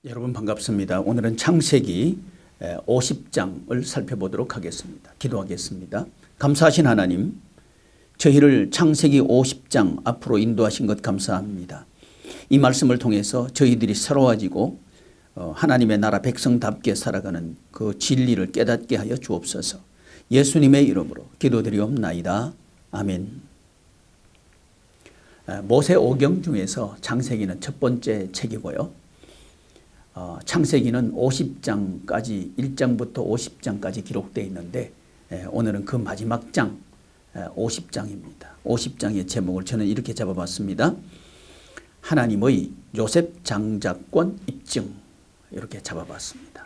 여러분 반갑습니다. 오늘은 창세기 50장을 살펴보도록 하겠습니다. 기도하겠습니다. 감사하신 하나님, 저희를 창세기 50장 앞으로 인도하신 것 감사합니다. 이 말씀을 통해서 저희들이 새로워지고 하나님의 나라 백성답게 살아가는 그 진리를 깨닫게 하여 주옵소서. 예수님의 이름으로 기도드리옵나이다. 아멘. 모세오경 중에서 창세기는 첫 번째 책이고요. 창세기는 50장까지 1장부터 50장까지 기록되어 있는데 오늘은 그 마지막 장 50장입니다. 50장의 제목을 저는 이렇게 잡아봤습니다. 하나님의 요셉 장자권 입증, 이렇게 잡아봤습니다.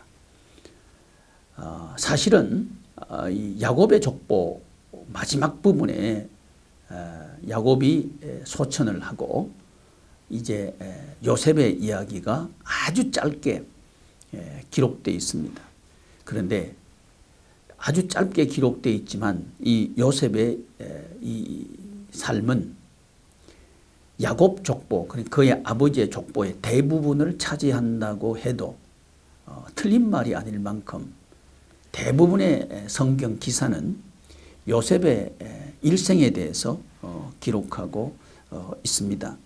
사실은 이 야곱의 족보 마지막 부분에 야곱이 소천을 하고 이제 요셉의 이야기가 아주 짧게 기록되어 있습니다. 그런데 아주 짧게 기록되어 있지만 이 요셉의 이 삶은 야곱 족보, 그러니까 그의 아버지의 족보의 대부분을 차지한다고 해도 틀린 말이 아닐 만큼 대부분의 성경 기사는 요셉의 일생에 대해서 기록하고 있습니다.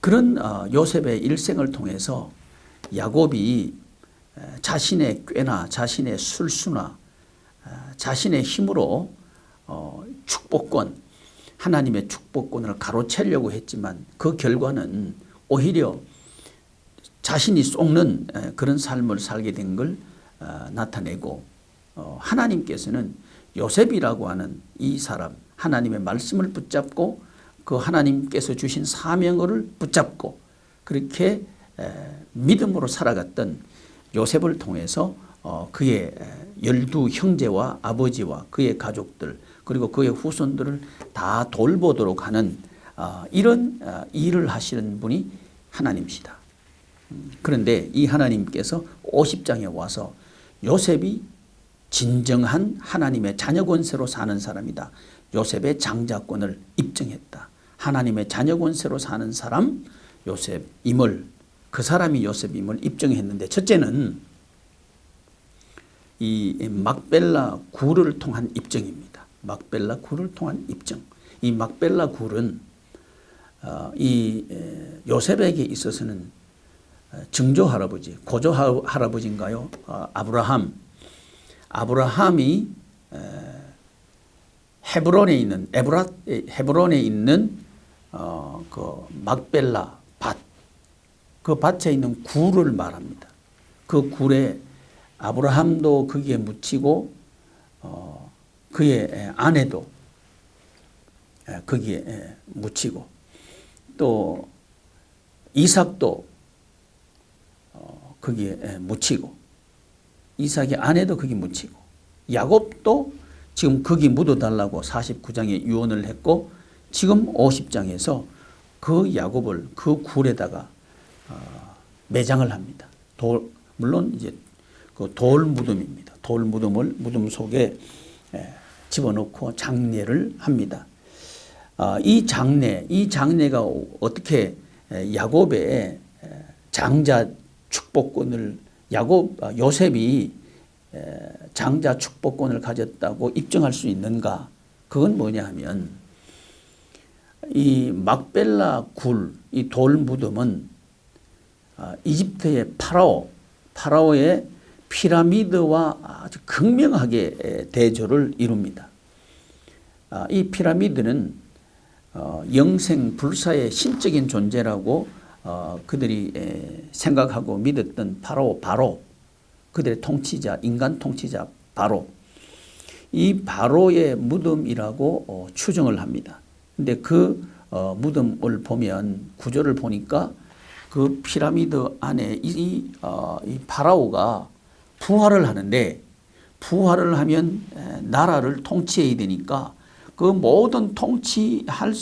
그런 요셉의 일생을 통해서 야곱이 자신의 꾀나 자신의 술수나 자신의 힘으로 축복권, 하나님의 축복권을 가로채려고 했지만 그 결과는 오히려 자신이 속는 그런 삶을 살게 된 걸 나타내고, 하나님께서는 요셉이라고 하는 이 사람, 하나님의 말씀을 붙잡고 그 하나님께서 주신 사명을 붙잡고 그렇게 믿음으로 살아갔던 요셉을 통해서 그의 12 형제와 아버지와 그의 가족들 그리고 그의 후손들을 다 돌보도록 하는 이런 일을 하시는 분이 하나님이시다. 그런데 이 하나님께서 50장에 와서 요셉이 진정한 하나님의 자녀 권세로 사는 사람이다. 요셉의 장자권을 입증했다. 하나님의 자녀 권세로 사는 사람 요셉임을, 그 사람이 요셉임을 입증했는데, 첫째는 이 막벨라 굴을 통한 입증입니다. 막벨라 굴을 통한 입증. 이 막벨라 굴은 이 요셉에게 있어서는 증조 할아버지, 고조 할아버지인가요? 아브라함이 헤브론에 있는 그 막벨라 밭, 그 밭에 있는 굴을 말합니다. 그 굴에 아브라함도 거기에 묻히고 그의 아내도 거기에 묻히고 또 이삭도 거기에 묻히고, 이삭의 아내도 거기 묻히고, 야곱도 지금 거기 묻어달라고 49장에 유언을 했고, 지금 50장에서 그 야곱을 그 굴에다가 매장을 합니다. 물론 이제 그 돌 무덤입니다. 돌 무덤을 무덤 속에 집어넣고 장례를 합니다. 이 장례가 어떻게 야곱의 장자 축복권을 요셉이 장자 축복권을 가졌다고 입증할 수 있는가? 그건 뭐냐 하면 이 막벨라 굴, 이 돌 무덤은 이집트의 파라오의 피라미드와 아주 극명하게 대조를 이룹니다. 이 피라미드는 영생 불사의 신적인 존재라고 그들이 생각하고 믿었던 바로 그들의 통치자, 인간 통치자 바로, 이 바로의 무덤이라고 추정을 합니다. 근데 그 무덤을 보면, 구조를 보니까 그 피라미드 안에 이 파라오가 부활을 하는데, 부활을 하면 나라를 통치해야 되니까 그 모든 통치할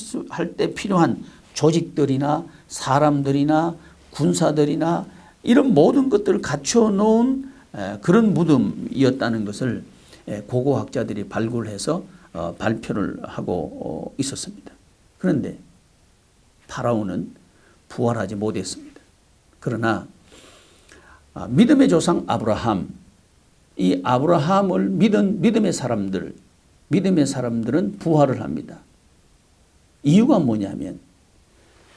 때 필요한 조직들이나 사람들이나 군사들이나 이런 모든 것들을 갖춰 놓은 그런 무덤이었다는 것을 고고학자들이 발굴해서 발표를 하고 있었습니다. 그런데 파라오는 부활하지 못했습니다. 그러나 믿음의 조상 아브라함, 이 아브라함을 믿은 믿음의 사람들은 부활을 합니다. 이유가 뭐냐면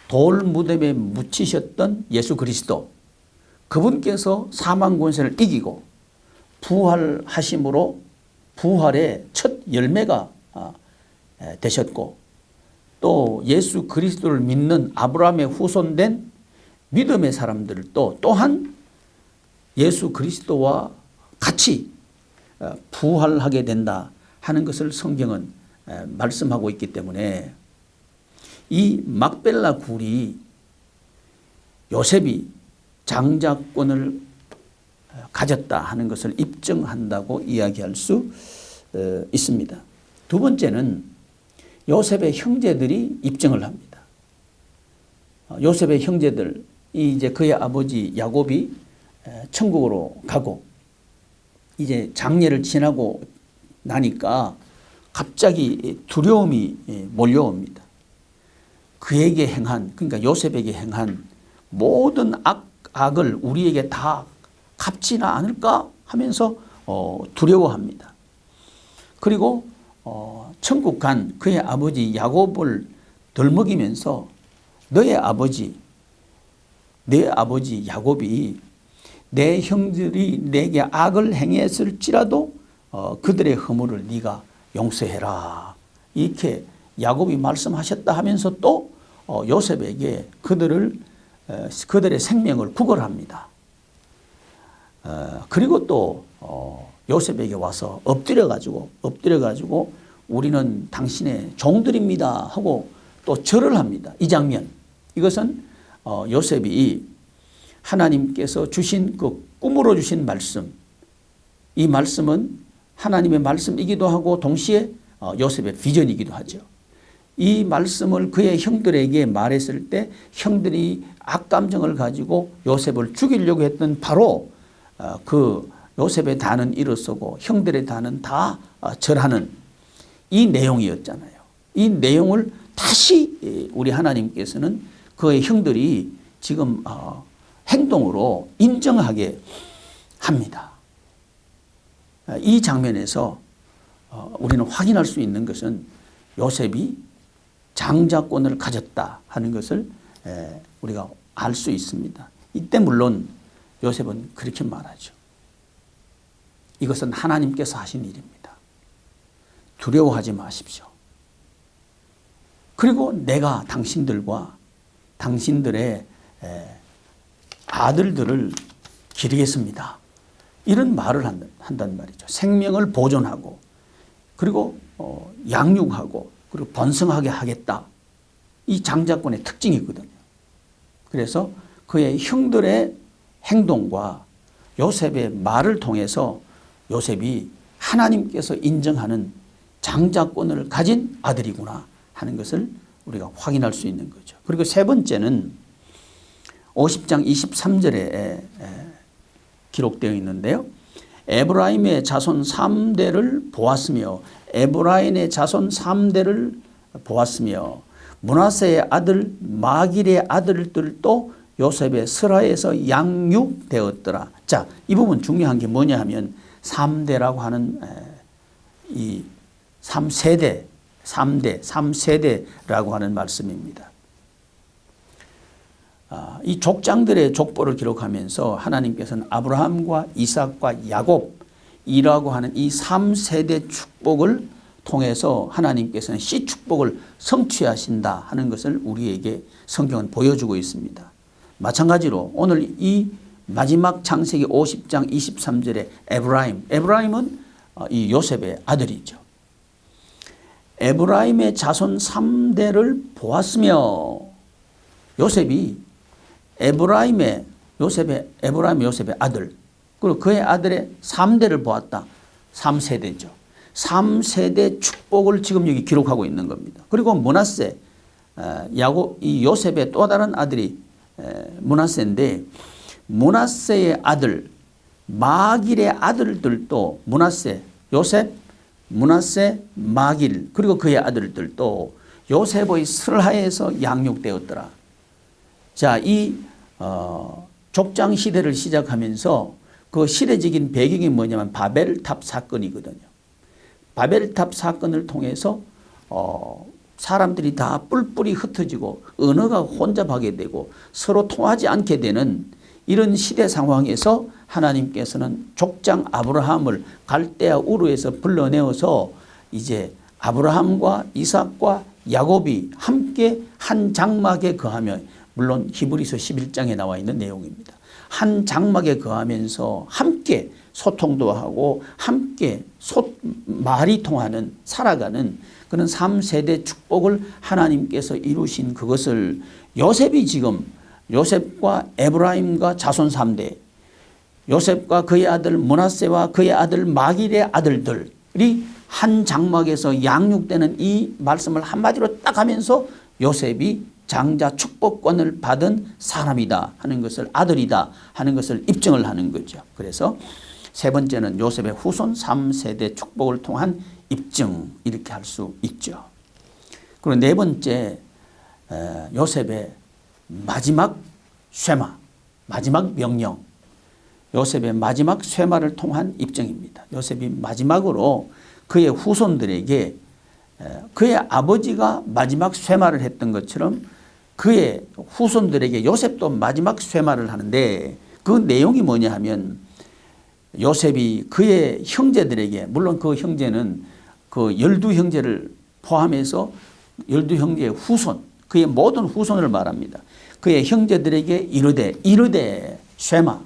돌 무덤에 묻히셨던 예수 그리스도, 그분께서 사망 권세를 이기고 부활하심으로 부활의 첫 열매가 되셨고, 또 예수 그리스도를 믿는 아브라함의 후손된 믿음의 사람들도 또한 예수 그리스도와 같이 부활하게 된다 하는 것을 성경은 말씀하고 있기 때문에 이 막벨라 굴이 요셉이 장자권을 가졌다 하는 것을 입증한다고 이야기할 수 있습니다. 두 번째는 요셉의 형제들이 입증을 합니다. 요셉의 형제들이 이제 그의 아버지 야곱이 천국으로 가고 이제 장례를 지나고 나니까 갑자기 두려움이 몰려옵니다. 그에게 행한, 그러니까 요셉에게 행한 모든 악을 우리에게 다 갚지나 않을까 하면서 두려워합니다. 그리고 천국 간 그의 아버지 야곱을 덜먹이면서 내 아버지 야곱이 내 형들이 내게 악을 행했을지라도 그들의 허물을 네가 용서해라, 이렇게 야곱이 말씀하셨다 하면서 또 요셉에게 그들의 생명을 구걸합니다. 그리고 또 요셉에게 와서 엎드려가지고 우리는 당신의 종들입니다 하고 또 절을 합니다. 이 장면, 이것은 요셉이 하나님께서 주신 그 꿈으로 주신 말씀, 이 말씀은 하나님의 말씀이기도 하고 동시에 요셉의 비전이기도 하죠. 이 말씀을 그의 형들에게 말했을 때 형들이 악감정을 가지고 요셉을 죽이려고 했던 바로 그 요셉의 단은 일어서고 형들의 단은 다 절하는 이 내용이었잖아요. 이 내용을 다시 우리 하나님께서는 그의 형들이 지금 행동으로 인정하게 합니다. 이 장면에서 우리는 확인할 수 있는 것은 요셉이 장자권을 가졌다 하는 것을 우리가 알 수 있습니다. 이때 물론 요셉은 그렇게 말하죠. 이것은 하나님께서 하신 일입니다. 두려워하지 마십시오. 그리고 내가 당신들과 당신들의 아들들을 기르겠습니다. 이런 말을 한단 말이죠. 생명을 보존하고 그리고 양육하고 그리고 번성하게 하겠다. 이 장자권의 특징이거든요. 그래서 그의 형들의 행동과 요셉의 말을 통해서 요셉이 하나님께서 인정하는 장자권을 가진 아들이구나 하는 것을 우리가 확인할 수 있는 거죠. 그리고 세 번째는 50장 23절에 기록되어 있는데요. 에브라임의 자손 3대를 보았으며 에브라임의 자손 3대를 보았으며 므낫세의 아들 마길의 아들들도 요셉의 스라에서 양육되었더라. 자, 이 부분 중요한 게 뭐냐 하면 3대라고 하는 이 3세대라고 하는 말씀입니다. 이 족장들의 족보를 기록하면서 하나님께서는 아브라함과 이삭과 야곱이라고 하는 이 3세대 축복을 통해서 하나님께서는 씨 축복을 성취하신다 하는 것을 우리에게 성경은 보여주고 있습니다. 마찬가지로 오늘 이 마지막 창세기 50장 23절에 에브라임은 이 요셉의 아들이죠. 에브라임의 자손 3대를 보았으며 요셉이 에브라임의 요셉의 아들 그리고 그의 아들의 3대를 보았다. 3세대죠. 3세대 축복을 지금 여기 기록하고 있는 겁니다. 그리고 므낫세 이 요셉의 또 다른 아들이 므낫세인데 므낫세의 아들 마길의 아들들도 므낫세, 요셉, 므낫세, 마길 그리고 그의 아들들도 요셉의 슬하에서 양육되었더라. 자, 이 족장 시대를 시작하면서 그 시대적인 배경이 뭐냐면 바벨탑 사건이거든요. 바벨탑 사건을 통해서 사람들이 다 뿔뿔이 흩어지고 언어가 혼잡하게 되고 서로 통하지 않게 되는 이런 시대 상황에서 하나님께서는 족장 아브라함을 갈대아 우르에서 불러내어서 이제 아브라함과 이삭과 야곱이 함께 한 장막에 거하며, 물론 히브리서 11장에 나와 있는 내용입니다. 한 장막에 거하면서 함께 소통도 하고 함께 말이 통하는 살아가는 그런 3세대 축복을 하나님께서 이루신 그것을 요셉이 지금 요셉과 에브라임과 자손 3대, 요셉과 그의 아들 므낫세와 그의 아들 마길의 아들들이 한 장막에서 양육되는 이 말씀을 한마디로 딱 하면서 요셉이 장자 축복권을 받은 사람이다 하는 것을, 아들이다 하는 것을 입증을 하는 거죠. 그래서 세 번째는 요셉의 후손 3세대 축복을 통한 입증, 이렇게 할 수 있죠. 그리고 네 번째, 요셉의 마지막 쇠마, 마지막 명령, 요셉의 마지막 쇠마를 통한 입증입니다. 요셉이 마지막으로 그의 후손들에게 그의 아버지가 마지막 쇠마를 했던 것처럼 그의 후손들에게 요셉도 마지막 쇠마를 하는데, 그 내용이 뭐냐 하면 요셉이 그의 형제들에게, 물론 그 형제는 그 12형제를 포함해서 12형제의 후손, 그의 모든 후손을 말합니다. 그의 형제들에게 이르되 쇠마.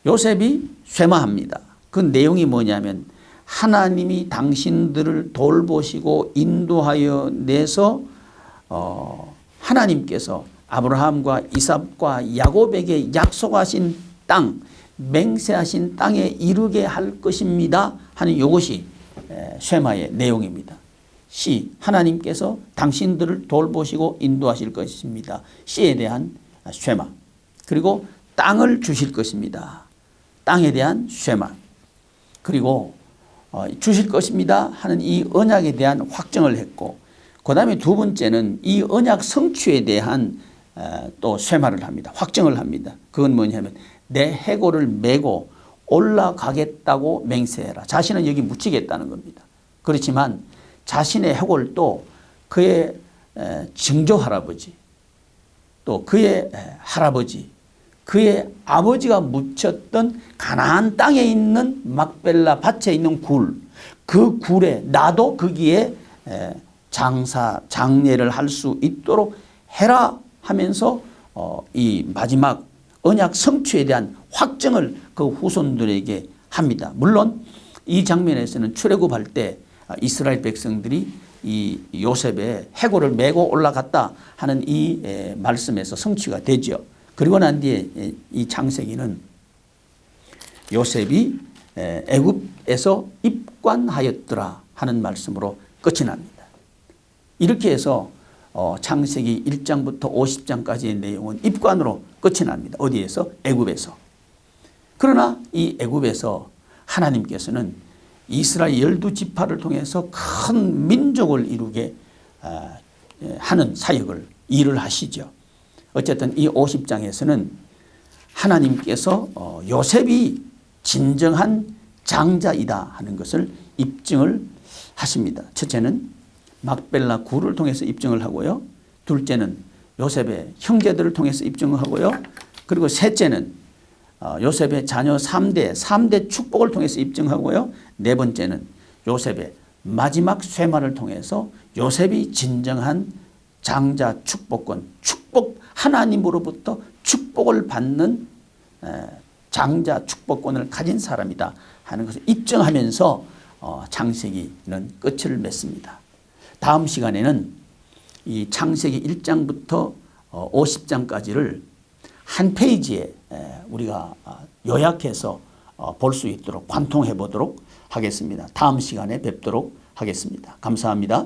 요셉이 쇠마합니다. 그 내용이 뭐냐면 하나님이 당신들을 돌보시고 인도하여 내서 하나님께서 아브라함과 이삭과 야곱에게 약속하신 땅, 맹세하신 땅에 이르게 할 것입니다 하는 이것이 쇠마의 내용입니다. 시, 하나님께서 당신들을 돌보시고 인도하실 것입니다. 시에 대한 쇠마. 그리고 땅을 주실 것입니다. 땅에 대한 쇠마. 그리고 주실 것입니다 하는 이 언약에 대한 확정을 했고, 그 다음에 두 번째는 이 언약 성취에 대한 또 쇠마를 합니다. 확정을 합니다. 그건 뭐냐면 내 해골을 메고 올라가겠다고 맹세해라. 자신은 여기 묻히겠다는 겁니다. 그렇지만 자신의 해골도 그의 증조 할아버지, 또 그의 할아버지, 그의 아버지가 묻혔던 가나안 땅에 있는 막벨라 밭에 있는 굴, 그 굴에 나도 거기에 장례를 할 수 있도록 해라 하면서 이 마지막 언약 성취에 대한 확정을 그 후손들에게 합니다. 물론 이 장면에서는 출애굽할 때 이스라엘 백성들이 이 요셉의 해골을 메고 올라갔다 하는 이 말씀에서 성취가 되죠. 그리고 난 뒤에 이 창세기는 요셉이 애굽에서 입관하였더라 하는 말씀으로 끝이 납니다. 이렇게 해서 창세기 1장부터 50장까지의 내용은 입관으로 끝이 납니다. 어디에서? 애굽에서. 그러나 이 애굽에서 하나님께서는 이스라엘 12지파를 통해서 큰 민족을 이루게 하는 사역을, 일을 하시죠. 어쨌든 이 50장에서는 하나님께서 요셉이 진정한 장자이다 하는 것을 입증을 하십니다. 첫째는 막벨라 굴을 통해서 입증을 하고요. 둘째는 요셉의 형제들을 통해서 입증을 하고요. 그리고 셋째는 요셉의 자녀 3대 축복을 통해서 입증하고요. 네 번째는 요셉의 마지막 쇠마를 통해서 요셉이 진정한 장자 축복권, 하나님으로부터 축복을 받는 장자 축복권을 가진 사람이다 하는 것을 입증하면서 창세기는 끝을 맺습니다. 다음 시간에는 이 창세기 1장부터 50장까지를 한 페이지에 우리가 요약해서 볼 수 있도록 관통해 보도록 하겠습니다. 다음 시간에 뵙도록 하겠습니다. 감사합니다.